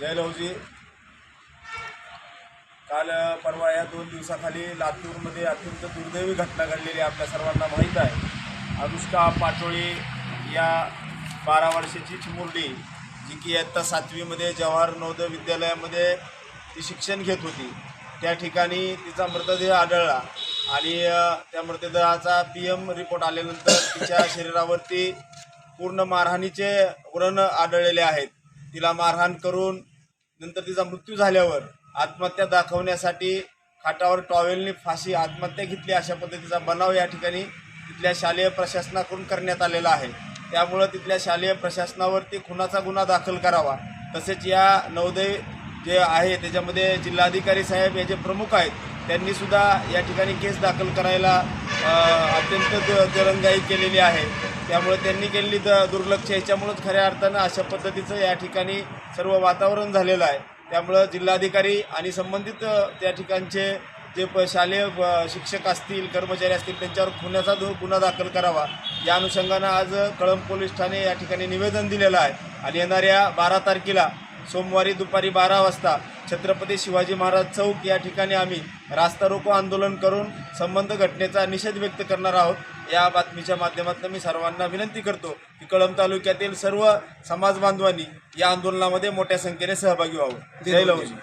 जय लवजी. काल परवा या 2 दिवसाखाली लातूरमध्ये अत्यंत दुर्दैवी घटना घडलेली आपल्या सर्वांना माहीत आहे. अनुष्का पाटोळे या 12 वर्षाची चिमुरडी जी की इयत्ता 7वीमध्ये जवाहर नवोदय विद्यालयामध्ये ती शिक्षण घेत होती. त्या ठिकाणी तिचा मृतदेह आढळला आणि त्या मृतदेहाचा PM रिपोर्ट आल्यानंतर तिच्या शरीरावरती पूर्ण मारहाणीचे व्रण आढळलेले आहेत. तिला मारहाण करून नंतर तिचा मृत्यू झाल्यावर आत्महत्या दाखवण्यासाठी खाटावर टॉवेलने फाशी आत्महत्या घेतली अशा पद्धतीचा बनाव या ठिकाणी तिथल्या शालेय प्रशासनाकडून करण्यात आलेला आहे. त्यामुळं तिथल्या शालेय प्रशासनावरती खुनाचा गुन्हा दाखल करावा. तसेच या नवोदय जे आहे त्याच्यामध्ये जिल्हाधिकारी साहेब हे जे प्रमुख आहेत त्यांनीसुद्धा या ठिकाणी केस दाखल करायला अत्यंत दिरंगाई केलेली आहे. त्यामुळे त्यांनी केलेली दुर्लक्ष ह्याच्यामुळंच खऱ्या अर्थानं अशा पद्धतीचं या ठिकाणी सर्व वातावरण झालेलं आहे. त्यामुळं जिल्हाधिकारी आणि संबंधित त्या ठिकाणचे जे शालेय शिक्षक असतील कर्मचारी असतील त्यांच्यावर खुनाचा गुन्हा दाखल करावा या अनुषंगानं आज कळंब पोलीस ठाणे या ठिकाणी निवेदन दिलेलं आहे. आणि येणाऱ्या 12 तारखेला सोमवारी दुपारी 12 वाजता छत्रपती शिवाजी महाराज चौक या ठिकाणी आम्ही रास्ता रोको आंदोलन करून संबंध घटनेचा निषेध व्यक्त करणार आहोत. या बातमीच्या माध्यमातून मी सर्वांना विनंती करतो की कळंब तालुक्यातील सर्व समाज बांधवांनी या आंदोलनामध्ये मोठ्या संख्येने सहभागी व्हावं. जय लवजी.